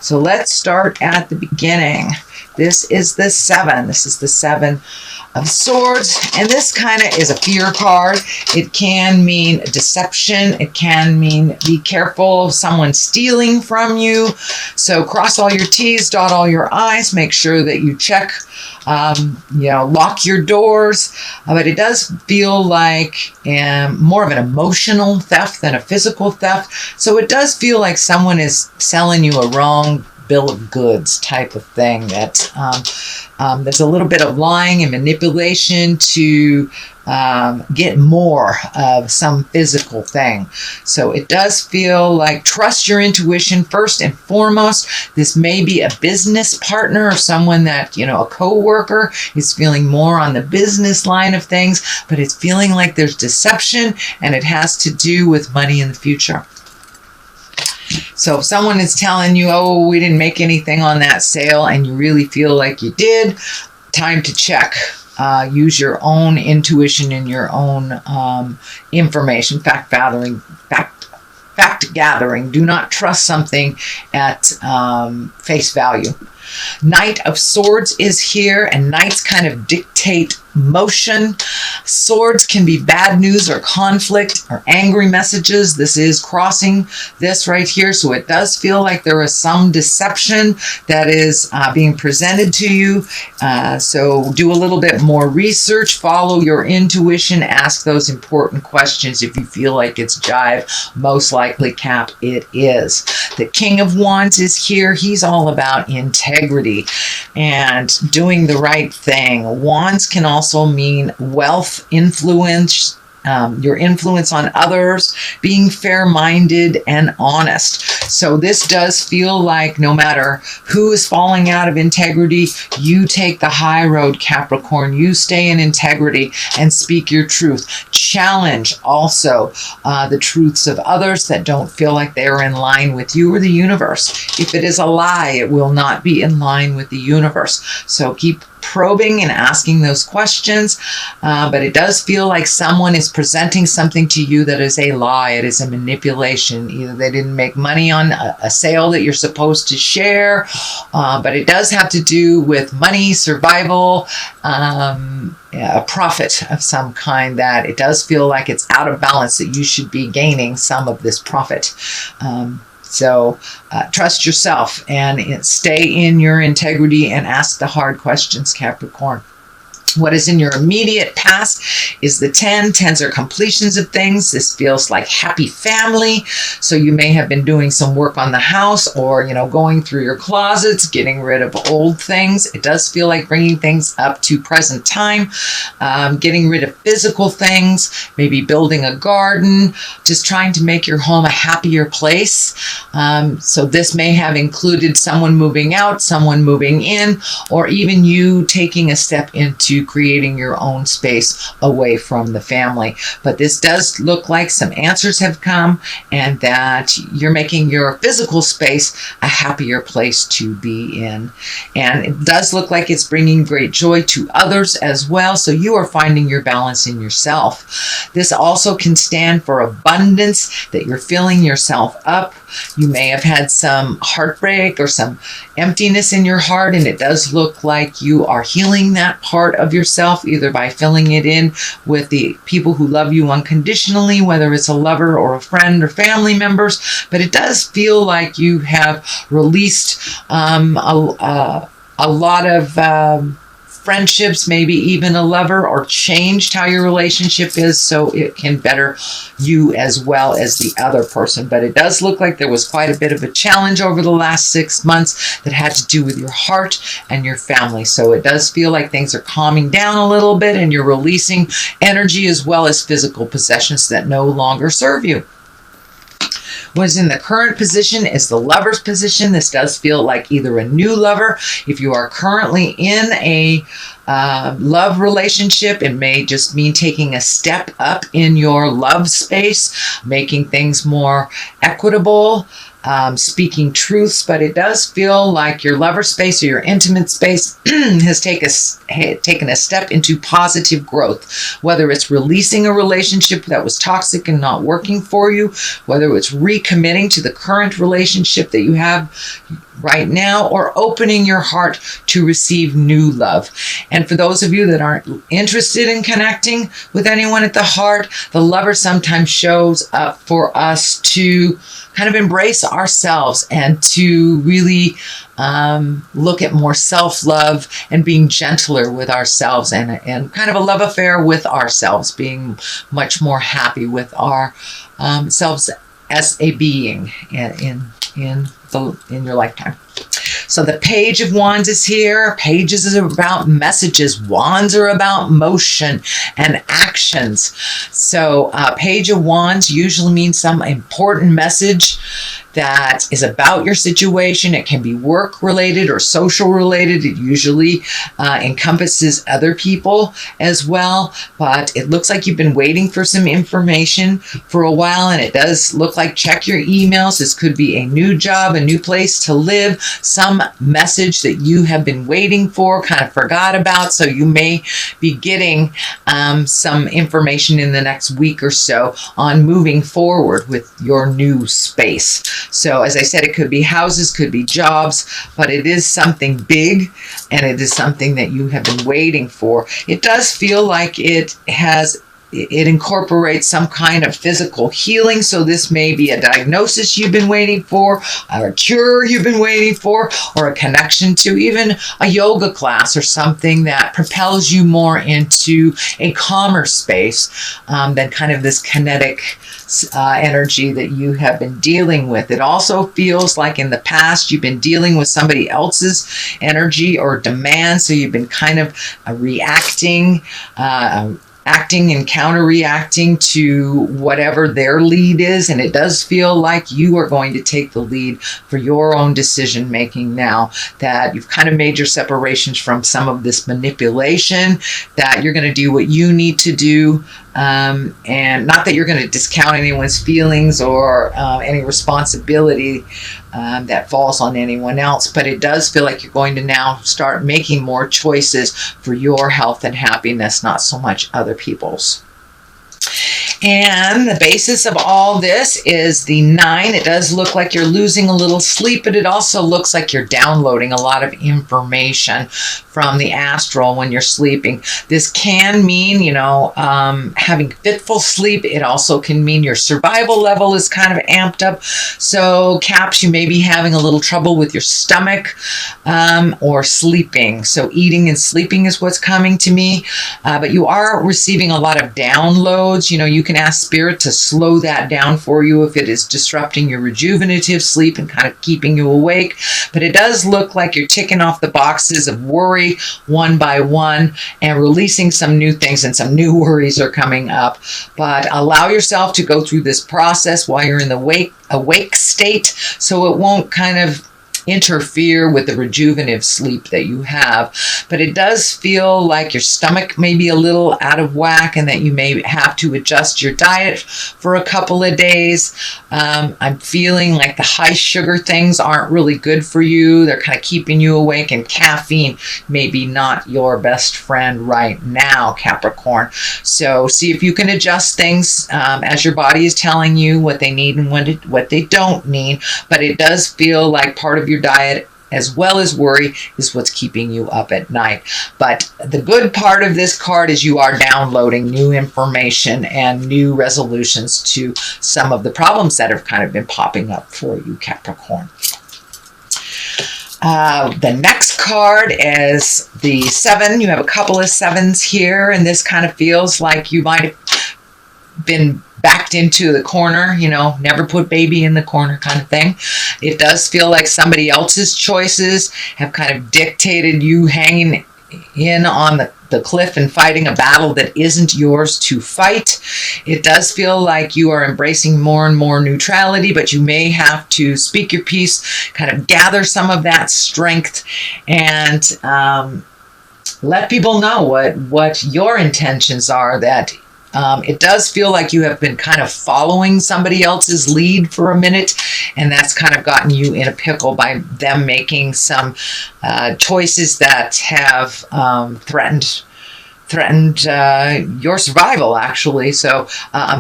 So let's start at the beginning. This is the 7. This is the 7 of Swords, and this kind of is a fear card. It can mean deception. It can mean be careful of someone stealing from you. So cross all your T's, dot all your I's, make sure that you check, lock your doors. But it does feel like more of an emotional theft than a physical theft. So it does feel like someone is selling you a wrong bill of goods type of thing. That there's a little bit of lying and manipulation to get more of some physical thing. So it does feel like trust your intuition first and foremost. This may be a business partner or someone that, a co-worker is feeling more on the business line of things, but it's feeling like there's deception and it has to do with money in the future. So if someone is telling you, oh, we didn't make anything on that sale, and you really feel like you did, time to check. Use your own intuition and your own information, fact gathering. Do not trust something at face value. Knight of Swords is here, and knights kind of dictate motion. Swords can be bad news or conflict or angry messages. This is crossing this right here, so it does feel like there is some deception that is being presented to you. So do a little bit more research, follow your intuition, ask those important questions. If you feel like it's jive, most likely, Cap, it is. The King of Wands is here. He's all about integrity and doing the right thing. Wands can also mean wealth, influence, your influence on others, being fair-minded and honest. So this does feel like no matter who is falling out of integrity, you take the high road, Capricorn. You stay in integrity and speak your truth. Challenge also the truths of others that don't feel like they are in line with you or the universe. If it is a lie, it will not be in line with the universe. So keep probing and asking those questions, but it does feel like someone is presenting something to you that is a lie. It is a manipulation. Either they didn't make money on a sale that you're supposed to share, but it does have to do with money, survival, a profit of some kind, that it does feel like it's out of balance, that you should be gaining some of this profit. So trust yourself and stay in your integrity and ask the hard questions, Capricorn. What is in your immediate past is the 10. 10s are completions of things. This feels like happy family. So you may have been doing some work on the house, or, going through your closets, getting rid of old things. It does feel like bringing things up to present time, getting rid of physical things, maybe building a garden, just trying to make your home a happier place. So this may have included someone moving out, someone moving in, or even you taking a step into creating your own space away from the family. But this does look like some answers have come, and that you're making your physical space a happier place to be in. And it does look like it's bringing great joy to others as well. So you are finding your balance in yourself. This also can stand for abundance, that you're filling yourself up. You may have had some heartbreak or some emptiness in your heart, and it does look like you are healing that part of yourself, either by filling it in with the people who love you unconditionally, whether it's a lover or a friend or family members. But it does feel like you have released a lot of friendships, maybe even a lover, or changed how your relationship is so it can better you as well as the other person. But it does look like there was quite a bit of a challenge over the last 6 months that had to do with your heart and your family. So it does feel like things are calming down a little bit, and you're releasing energy as well as physical possessions that no longer serve you. What is in the current position is the Lover's position. This does feel like either a new lover. If you are currently in a love relationship, it may just mean taking a step up in your love space, making things more equitable, speaking truths. But it does feel like your lover space or your intimate space has taken a step into positive growth, whether it's releasing a relationship that was toxic and not working for you, whether it's recommitting to the current relationship that you have right now, or opening your heart to receive new love. And for those of you that aren't interested in connecting with anyone at the heart, the lover sometimes shows up for us to kind of embrace ourselves and to really look at more self-love and being gentler with ourselves, and kind of a love affair with ourselves, being much more happy with our selves as a being in your lifetime. So the Page of Wands is here. Pages is about messages. Wands are about motion and actions. So Page of Wands usually means some important message that is about your situation. It can be work related or social related. It usually encompasses other people as well, but it looks like you've been waiting for some information for a while, and it does look like check your emails. This could be a new job, a new place to live, some message that you have been waiting for, kind of forgot about. So you may be getting some information in the next week or so on moving forward with your new space. So as I said, it could be houses, could be jobs, but it is something big, and it is something that you have been waiting for. It does feel like it incorporates some kind of physical healing. So this may be a diagnosis you've been waiting for, or a cure you've been waiting for, or a connection to even a yoga class or something that propels you more into a calmer space than kind of this kinetic energy that you have been dealing with. It also feels like in the past you've been dealing with somebody else's energy or demand, so you've been kind of reacting, acting and counter-reacting to whatever their lead is, and it does feel like you are going to take the lead for your own decision making now, that you've kind of made your separations from some of this manipulation, that you're going to do what you need to do, and not that you're going to discount anyone's feelings or any responsibility that falls on anyone else, but it does feel like you're going to now start making more choices for your health and happiness, not so much other people's. And the basis of all this is the 9. It does look like you're losing a little sleep, but it also looks like you're downloading a lot of information from the astral when you're sleeping. This can mean, having fitful sleep. It also can mean your survival level is kind of amped up. So Caps, you may be having a little trouble with your stomach or sleeping. So eating and sleeping is what's coming to me. But you are receiving a lot of downloads. You can ask Spirit to slow that down for you if it is disrupting your rejuvenative sleep and kind of keeping you awake. But it does look like you're ticking off the boxes of worry one by one and releasing some new things, and some new worries are coming up. But allow yourself to go through this process while you're in the awake state, so it won't kind of interfere with the rejuvenative sleep that you have. But it does feel like your stomach may be a little out of whack, and that you may have to adjust your diet for a couple of days. I'm feeling like the high sugar things aren't really good for you. They're kind of keeping you awake, and caffeine may be not your best friend right now, Capricorn. So see if you can adjust things as your body is telling you what they need and what they don't need. But it does feel like part of your diet as well as worry is what's keeping you up at night. But the good part of this card is you are downloading new information and new resolutions to some of the problems that have kind of been popping up for you, Capricorn. The next card is the 7. You have a couple of 7s here, and this kind of feels like you might have been backed into the corner, never put baby in the corner kind of thing. It does feel like somebody else's choices have kind of dictated you hanging in on the cliff and fighting a battle that isn't yours to fight. It does feel like you are embracing more and more neutrality, but you may have to speak your piece, kind of gather some of that strength, and let people know what your intentions are. That it does feel like you have been kind of following somebody else's lead for a minute, and that's kind of gotten you in a pickle by them making some choices that have threatened threatened your survival, actually. So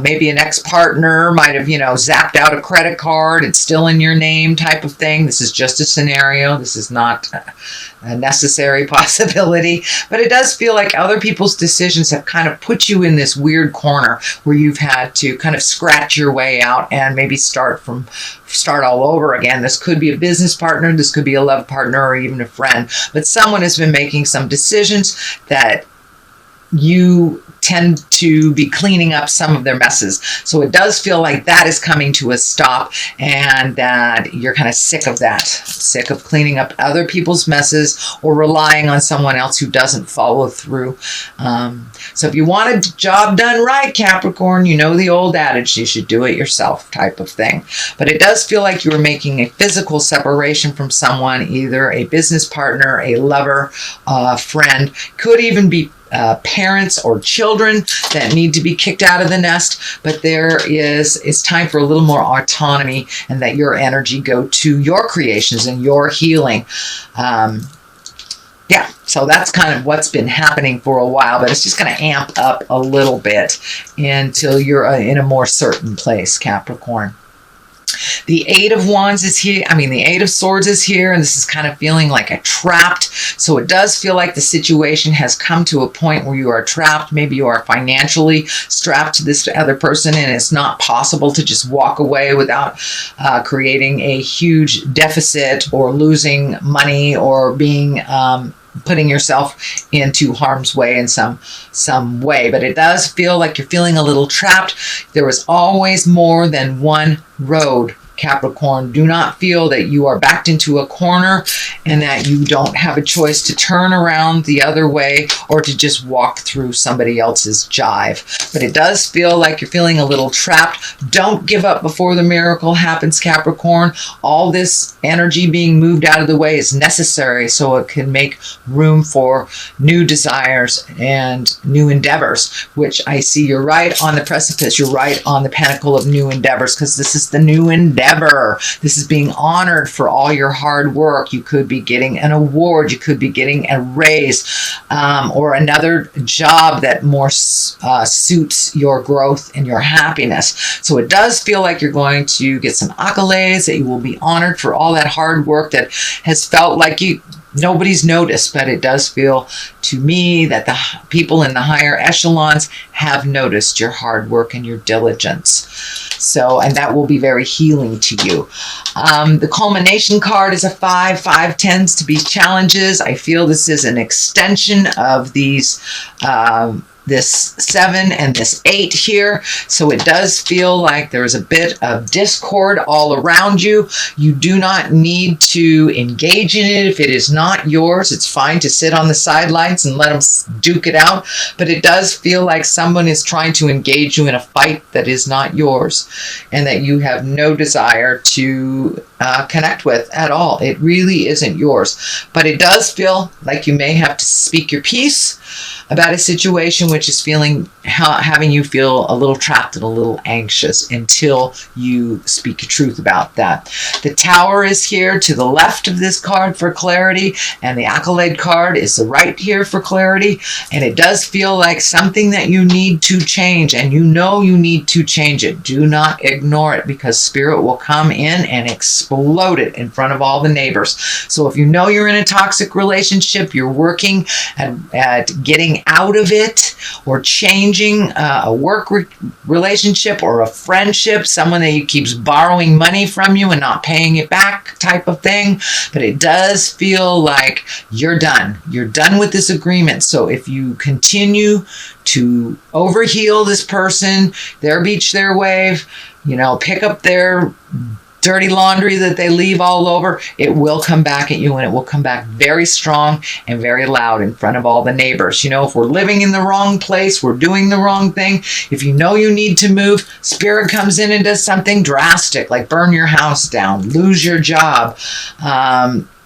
maybe an ex-partner might have, zapped out a credit card. It's still in your name type of thing. This is just a scenario. This is not a necessary possibility. But it does feel like other people's decisions have kind of put you in this weird corner where you've had to kind of scratch your way out and maybe start all over again. This could be a business partner, this could be a love partner, or even a friend. But someone has been making some decisions that you tend to be cleaning up some of their messes. So it does feel like that is coming to a stop, and that you're kind of sick of that, sick of cleaning up other people's messes or relying on someone else who doesn't follow through. So if you want a job done right, Capricorn, you know the old adage, you should do it yourself type of thing. But it does feel like you're making a physical separation from someone, either a business partner, a lover, a friend, could even be parents or children that need to be kicked out of the nest. But it's time for a little more autonomy, and that your energy go to your creations and your healing. So that's kind of what's been happening for a while, but it's just going to amp up a little bit until you're in a more certain place, Capricorn. The Eight of Wands is here. The Eight of Swords is here, and this is kind of feeling like a trapped. So it does feel like the situation has come to a point where you are trapped. Maybe you are financially strapped to this other person, and it's not possible to just walk away without creating a huge deficit or losing money or being putting yourself into harm's way in some way. But it does feel like you're feeling a little trapped. There was always more than one road, Capricorn. Do not feel that you are backed into a corner and that you don't have a choice to turn around the other way or to just walk through somebody else's jive. But it does feel like you're feeling a little trapped. Don't give up before the miracle happens, Capricorn. All this energy being moved out of the way is necessary so it can make room for new desires and new endeavors, which I see you're right on the precipice. You're right on the pinnacle of new endeavors, because this is the new endeavor. This is being honored for all your hard work. You could be getting an award. You could be getting a raise or another job that more suits your growth and your happiness. So it does feel like you're going to get some accolades, that you will be honored for all that hard work that has felt like nobody's noticed. But it does feel to me that the people in the higher echelons have noticed your hard work and your diligence. So, and that will be very healing to you. The culmination card is a 5. 5 tends to be challenges. I feel this is an extension of these this 7 and this 8 here. So it does feel like there's a bit of discord all around you. You do not need to engage in it if it is not yours. It's fine to sit on the sidelines and let them duke it out. But it does feel like someone is trying to engage you in a fight that is not yours and that you have no desire to connect with at all. It really isn't yours. But it does feel like you may have to speak your piece about a situation which is having you feel a little trapped and a little anxious until you speak your truth about that. The Tower is here to the left of this card for clarity, and the Accolade card is the right here for clarity. And it does feel like something that you need to change, and you know you need to change it. Do not ignore it, because Spirit will come in and explode it in front of all the neighbors. So if you know you're in a toxic relationship, you're working at getting out of it, or changing a work relationship or a friendship, someone that keeps borrowing money from you and not paying it back type of thing. But it does feel like you're done. You're done with this agreement. So if you continue to overheal this person, their beach, their wave, pick up their dirty laundry that they leave all over, it will come back at you, and it will come back very strong and very loud in front of all the neighbors. If we're living in the wrong place, we're doing the wrong thing. If you know you need to move, Spirit comes in and does something drastic, like burn your house down, lose your job,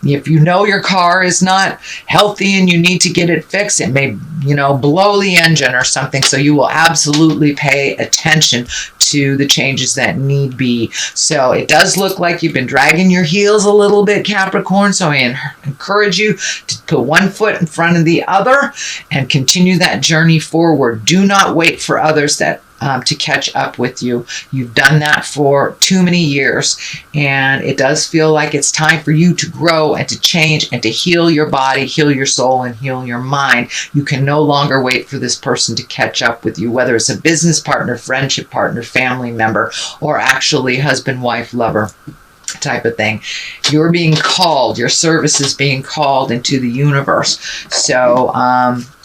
If you know your car is not healthy and you need to get it fixed, it may, blow the engine or something. So you will absolutely pay attention to the changes that need be. So it does look like you've been dragging your heels a little bit, Capricorn. So I encourage you to put one foot in front of the other and continue that journey forward. Do not wait for others to catch up with you. You've done that for too many years, and it does feel like it's time for you to grow and to change and to heal your body, heal your soul, and heal your mind. You can no longer wait for this person to catch up with you, whether it's a business partner, friendship partner, family member, or actually husband, wife, lover type of thing. You're being called, your service is being called into the universe. So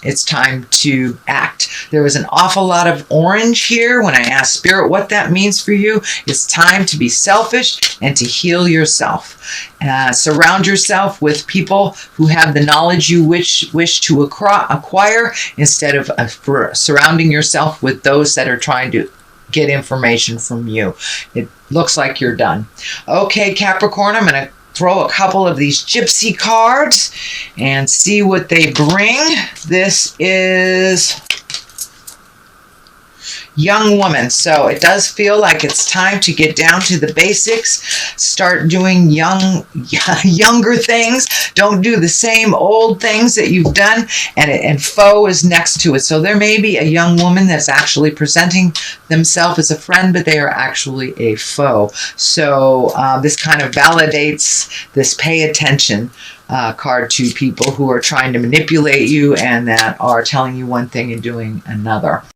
it's time to act. There was an awful lot of orange here when I asked Spirit what that means for you. It's time to be selfish and to heal yourself. Surround yourself with people who have the knowledge you wish to acquire, instead of surrounding yourself with those that are trying to get information from you. It looks like you're done. Okay, Capricorn, I'm going to throw a couple of these gypsy cards and see what they bring. This is young woman. So it does feel like it's time to get down to the basics, start doing younger things. Don't do the same old things that you've done. And foe is next to it. So there may be a young woman that's actually presenting themselves as a friend, but they are actually a foe. So this kind of validates this pay attention card to people who are trying to manipulate you and that are telling you one thing and doing another.